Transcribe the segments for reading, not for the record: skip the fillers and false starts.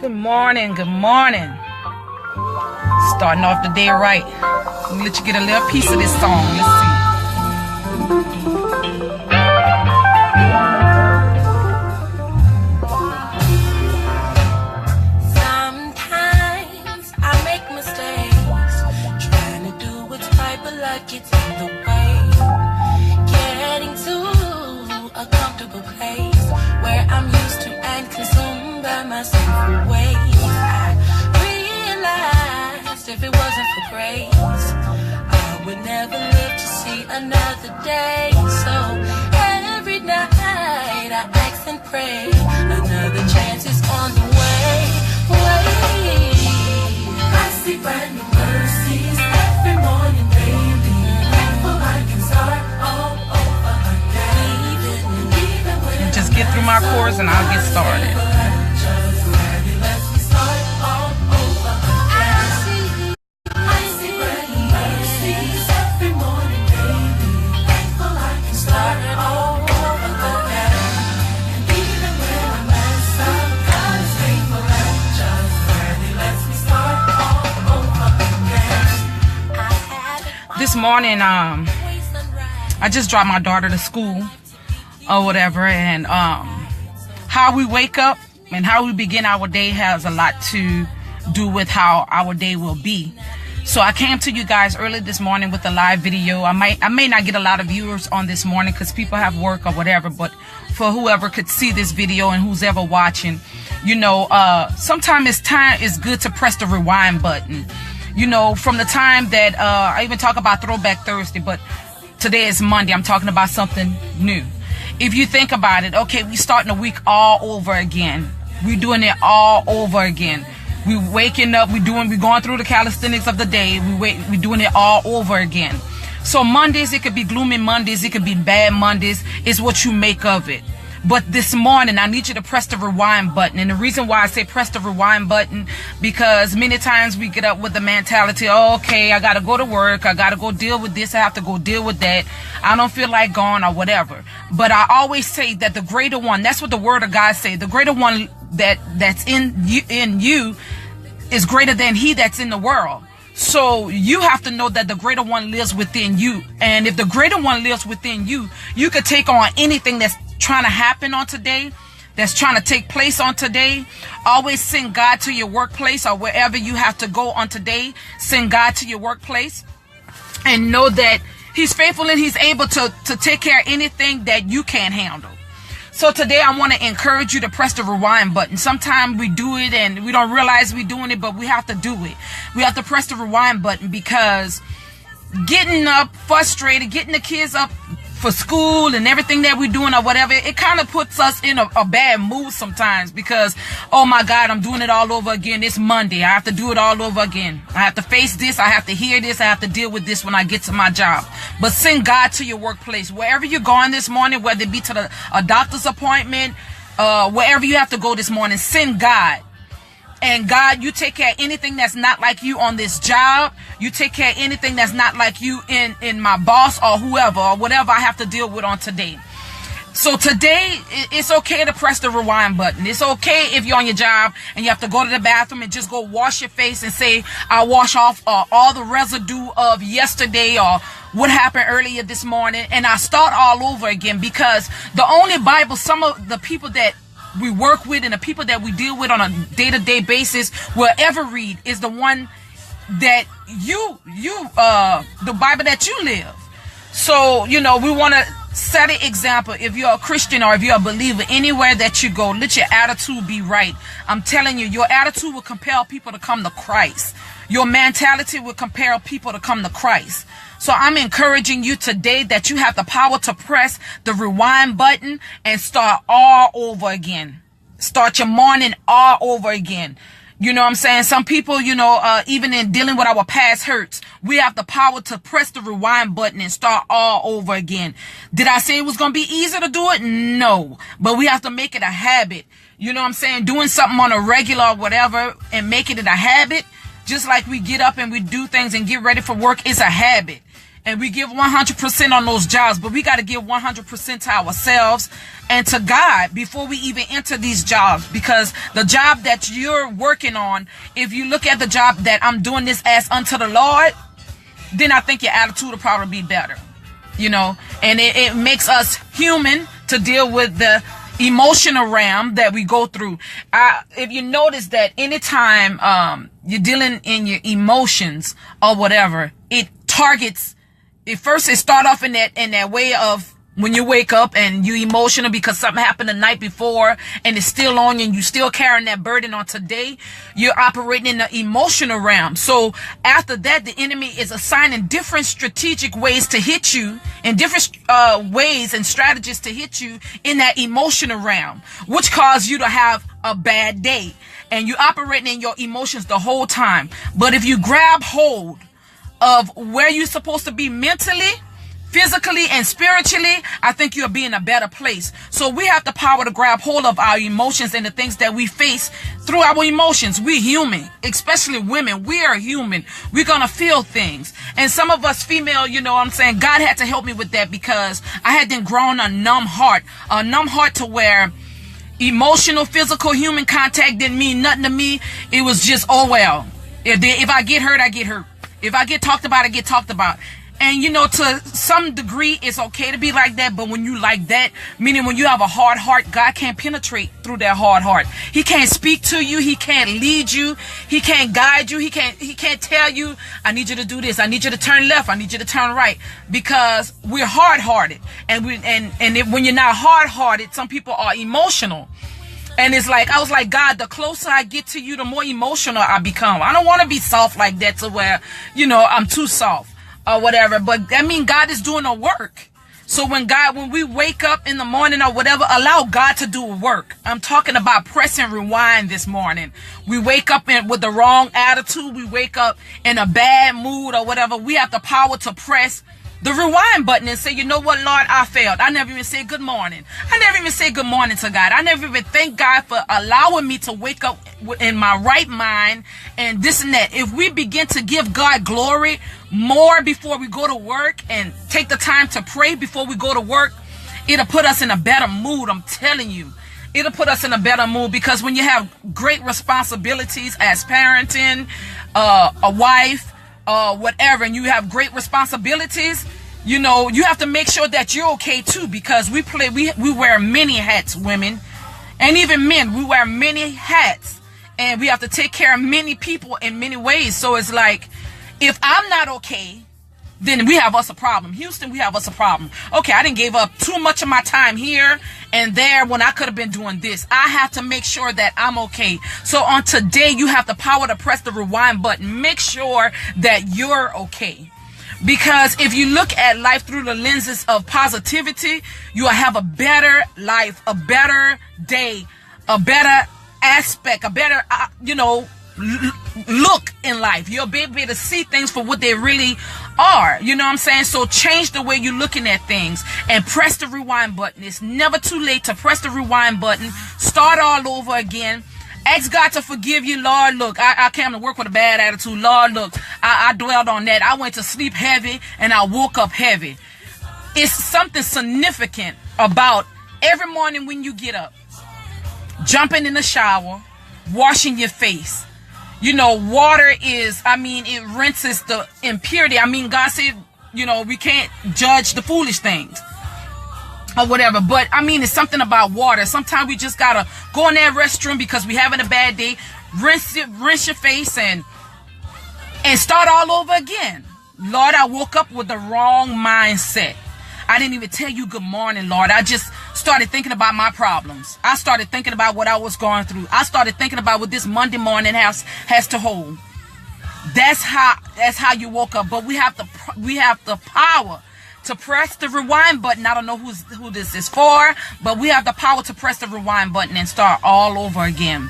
Good morning, good morning. Starting off the day right. Let me let you get a little piece of this song. Let's see. Sometimes I make mistakes, trying to do what's right, but life gets in the way. Getting to a comfortable place where I'm used to and consumed by my sinful ways. I realized if it wasn't for grace, I would never live to see another day. So every night I ask and pray, another chance is on the way. I see brand new mercies every morning, baby. Thankful I can start all over again. Even when Just get through my chorus and I'll get started. This morning, I just dropped my daughter to school or whatever, and how we wake up and how we begin our day has a lot to do with how our day will be. So I came to you guys early this morning with a live video. I may not get a lot of viewers on this morning because people have work or whatever, but for whoever could see this video and who's ever watching, you know, sometimes it's good to press the rewind button. You know, from the time that I even talk about Throwback Thursday, but today is Monday. I'm talking about something new. If you think about it, okay, we starting the week all over again. We're doing it all over again. We waking up, we're going through the calisthenics of the day. We're doing it all over again. So Mondays, it could be gloomy Mondays, it could be bad Mondays. It's what you make of it. But this morning, I need you to press the rewind button. And the reason why I say press the rewind button, because many times we get up with the mentality, oh, okay, I got to go to work. I got to go deal with this. I have to go deal with that. I don't feel like going or whatever. But I always say that the greater one, that's what the word of God says. The greater one that's in you is greater than he that's in the world. So you have to know that the greater one lives within you. And if the greater one lives within you, you could take on anything that's trying to happen on today, that's trying to take place on today. Always send God to your workplace or wherever you have to go on today. Send God to your workplace and know that he's faithful and he's able to take care of anything that you can't handle. So today I want to encourage you to press the rewind button. Sometimes we do it and we don't realize we're doing it, but we have to do it. We have to press the rewind button because getting up frustrated, getting the kids up for school and everything that we're doing or whatever, it kind of puts us in a bad mood sometimes because, oh my God, I'm doing it all over again. It's Monday. I have to do it all over again. I have to face this. I have to hear this. I have to deal with this when I get to my job. But send God to your workplace. Wherever you're going this morning, whether it be to a doctor's appointment, wherever you have to go this morning, send God. And God, you take care of anything that's not like you on this job. You take care of anything that's not like you in my boss or whoever or whatever I have to deal with on today. So today, it's okay to press the rewind button. It's okay if you're on your job and you have to go to the bathroom and just go wash your face and say, I'll wash off all the residue of yesterday or what happened earlier this morning. And I start all over again because the only Bible, some of the people that we work with and the people that we deal with on a day-to-day basis will ever read is the one that the Bible that you live. So, you know, we want to set an example. If you're a Christian or if you're a believer, anywhere that you go, let your attitude be right. I'm telling you, your attitude will compel people to come to Christ. Your mentality will compel people to come to Christ. So I'm encouraging you today that you have the power to press the rewind button and start all over again. Start your morning all over again. You know what I'm saying? Some people, you know, even in dealing with our past hurts, we have the power to press the rewind button and start all over again. Did I say it was going to be easy to do it? No. But we have to make it a habit. You know what I'm saying? Doing something on a regular or whatever and making it a habit. Just like we get up and we do things and get ready for work, it's a habit. and we give 100% on those jobs, but we got to give 100% to ourselves and to God before we even enter these jobs. Because the job that you're working on, if you look at the job that I'm doing this as unto the Lord, then I think your attitude will probably be better, you know. And it makes us human to deal with the emotional realm that we go through. If you notice that anytime you're dealing in your emotions or whatever, it targets. It start off in that way of when you wake up and you emotional because something happened the night before and it's still on you and you still carrying that burden on today. You're operating in the emotional realm. So after that, the enemy is assigning different strategic ways to hit you, and different ways and strategies to hit you in that emotional realm, which cause you to have a bad day, and you're operating in your emotions the whole time. But if you grab hold of where you're supposed to be mentally, physically, and spiritually, I think you'll be in a better place. So we have the power to grab hold of our emotions and the things that we face through our emotions. We're human, especially women. We are human. We're going to feel things. And some of us female, you know what I'm saying, God had to help me with that, because I had then grown a numb heart to where emotional, physical, human contact didn't mean nothing to me. It was just, oh well, if I get hurt, I get hurt. If I get talked about, I get talked about. And you know, to some degree, it's okay to be like that. But when you like that, meaning when you have a hard heart, God can't penetrate through that hard heart. He can't speak to you. He can't lead you. He can't guide you. He can't tell you, I need you to do this. I need you to turn left. I need you to turn right. Because we're hard-hearted. And when you're not hard-hearted, some people are emotional. And it's like, I was like, God, the closer I get to you, the more emotional I become. I don't want to be soft like that to where, you know, I'm too soft or whatever. But I mean, God is doing a work. So when we wake up in the morning or whatever, allow God to do a work. I'm talking about press and rewind this morning. We wake up with the wrong attitude. We wake up in a bad mood or whatever. We have the power to press the rewind button and say, you know what, Lord, I failed. I never even said good morning. I never even said good morning to God. I never even thank God for allowing me to wake up in my right mind and this and that. If we begin to give God glory more before we go to work and take the time to pray before we go to work, it'll put us in a better mood. I'm telling you. It'll put us in a better mood, because when you have great responsibilities as parenting, a wife, whatever, and you have great responsibilities, you know, you have to make sure that you're okay too, because we wear many hats, women, and even men. We wear many hats, and we have to take care of many people in many ways. So it's like, if I'm not okay, then we have us a problem. Houston, we have us a problem. Okay, I didn't give up too much of my time here and there when I could have been doing this. I have to make sure that I'm okay. So on today, you have the power to press the rewind button. Make sure that you're okay. Because if you look at life through the lenses of positivity, you will have a better life, a better day, a better aspect, a better, look in life. You'll be able to see things for what they really are. You know what I'm saying? So change the way you're looking at things and press the rewind button. It's never too late to press the rewind button. Start all over again. Ask God to forgive you. Lord, look, I came to work with a bad attitude. Lord, look, I dwelled on that. I went to sleep heavy and I woke up heavy. It's something significant about every morning when you get up, jumping in the shower, washing your face. You know, water is, it rinses the impurity. God said, we can't judge the foolish things or whatever. But, it's something about water. Sometimes we just got to go in that restroom because we're having a bad day, rinse your face and start all over again. Lord, I woke up with the wrong mindset. I didn't even tell you good morning, Lord. I just started thinking about my problems. I started thinking about what I was going through. I started thinking about what this Monday morning has to hold. That's how you woke up. But we have the power to press the rewind button. I don't know who this is for, but we have the power to press the rewind button and start all over again.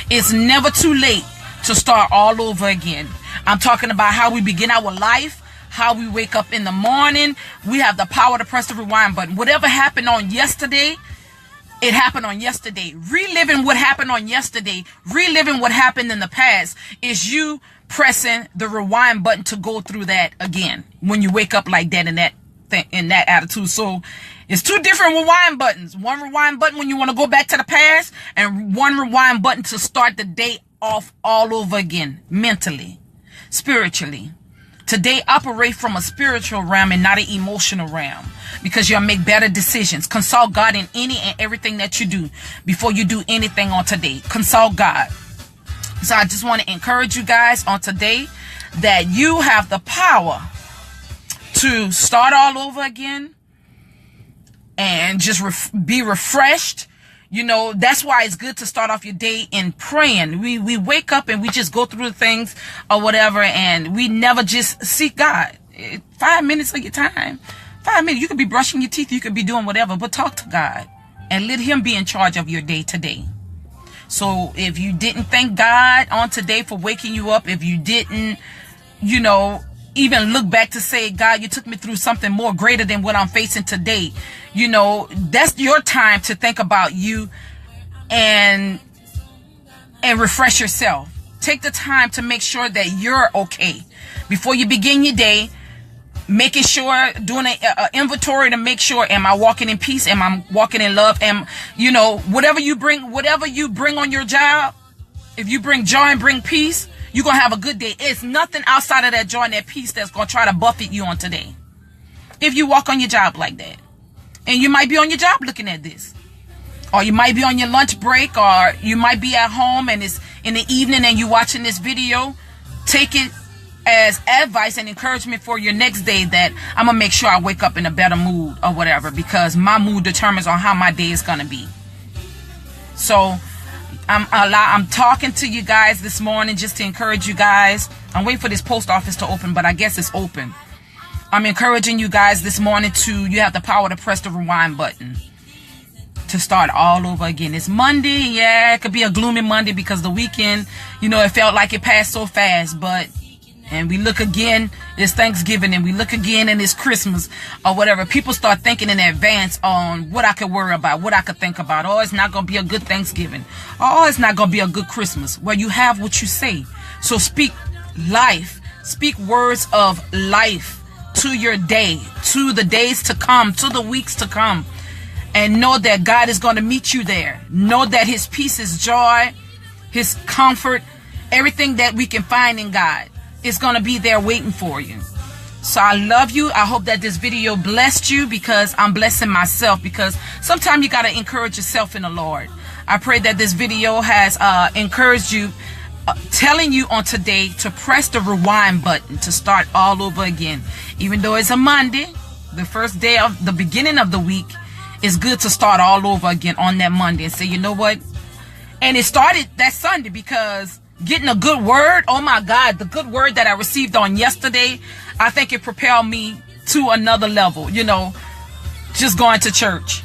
It's never too late to start all over again. I'm talking about how we begin our life, how we wake up in the morning. We have the power to press the rewind button. Whatever happened on yesterday, it happened on yesterday. Reliving what happened on yesterday, reliving what happened in the past, is you pressing the rewind button to go through that again when you wake up like that in that attitude. So it's two different rewind buttons. One rewind button when you want to go back to the past, and one rewind button to start the day off all over again, mentally, spiritually. Today, operate from a spiritual realm and not an emotional realm, because you'll make better decisions. Consult God in any and everything that you do before you do anything on today. Consult God. So I just want to encourage you guys on today that you have the power to start all over again and just be refreshed. You know, that's why it's good to start off your day in praying. We wake up and we just go through things or whatever, and we never just seek God. 5 minutes of your time. 5 minutes. You could be brushing your teeth. You could be doing whatever, but talk to God and let him be in charge of your day today. So if you didn't thank God on today for waking you up, if you didn't, you know, even look back to say, God, you took me through something more greater than what I'm facing today. You know, that's your time to think about you and refresh yourself. Take the time to make sure that you're okay before you begin your day. Making sure, doing an inventory to make sure, am I walking in peace? Am I walking in love? You know, whatever you bring on your job, if you bring joy and bring peace, you're going to have a good day. It's nothing outside of that joy and that peace that's going to try to buffet you on today. If you walk on your job like that. And you might be on your job looking at this. Or you might be on your lunch break, or you might be at home and it's in the evening and you're watching this video. Take it as advice and encouragement for your next day, that I'm going to make sure I wake up in a better mood or whatever, because my mood determines on how my day is going to be. So I'm talking to you guys this morning just to encourage you guys. I'm waiting for this post office to open, but I guess it's open. I'm encouraging you guys this morning you have the power to press the rewind button to start all over again. It's Monday. Yeah, it could be a gloomy Monday because the weekend, you know, it felt like it passed so fast, and we look again, it's Thanksgiving, and we look again and it's Christmas or whatever. People start thinking in advance on what I could worry about, what I could think about. Oh, it's not going to be a good Thanksgiving. Oh, it's not going to be a good Christmas. Well, you have what you say. So speak life. Speak words of life to your day, to the days to come, to the weeks to come. And know that God is going to meet you there. Know that his peace, his joy, his comfort, everything that we can find in God is going to be there waiting for you. So I love you. I hope that this video blessed you, because I'm blessing myself, because sometimes you got to encourage yourself in the Lord. I pray that this video has encouraged you, telling you on today to press the rewind button to start all over again. Even though it's a Monday, the first day of the beginning of the week, it's good to start all over again on that Monday and say, you know what? And it started that Sunday, because getting a good word, oh my God, the good word that I received on yesterday, I think it propelled me to another level, you know, just going to church.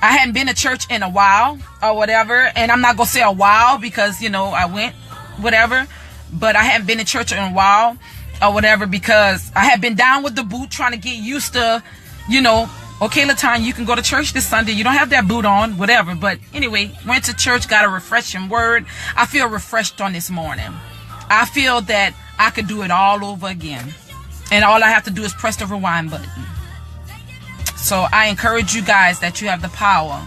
I hadn't been to church in a while or whatever, and I'm not going to say a while because, you know, I went, whatever, but I hadn't been to church in a while or whatever, because I had been down with the boot trying to get used to, you know, okay, Latanya, you can go to church this Sunday. You don't have that boot on, whatever. But anyway, went to church, got a refreshing word. I feel refreshed on this morning. I feel that I could do it all over again. And all I have to do is press the rewind button. So I encourage you guys that you have the power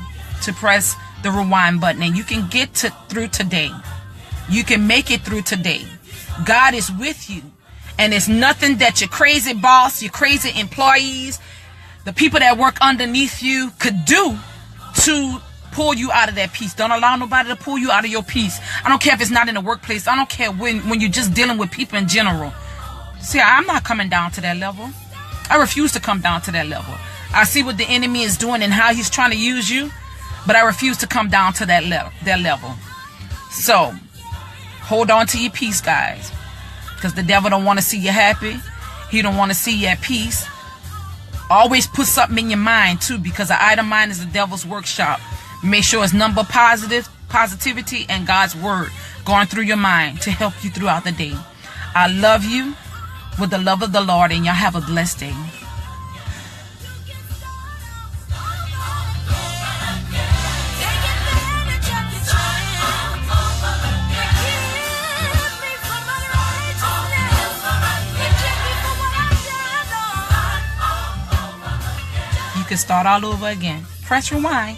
to press the rewind button. And you can get through today. You can make it through today. God is with you. And it's nothing that your crazy boss, your crazy employees, the people that work underneath you could do to pull you out of that peace. Don't allow nobody to pull you out of your peace. I don't care if it's not in the workplace. I don't care when you're just dealing with people in general. See, I'm not coming down to that level. I refuse to come down to that level. I see what the enemy is doing and how he's trying to use you, but I refuse to come down to that level. So, hold on to your peace, guys, because the devil don't want to see you happy. He don't want to see you at peace. Always put something in your mind too, because the idle mind is the devil's workshop. Make sure it's number positivity and God's word going through your mind to help you throughout the day. I love you with the love of the Lord, and y'all have a blessed day. can start all over again. Press rewind.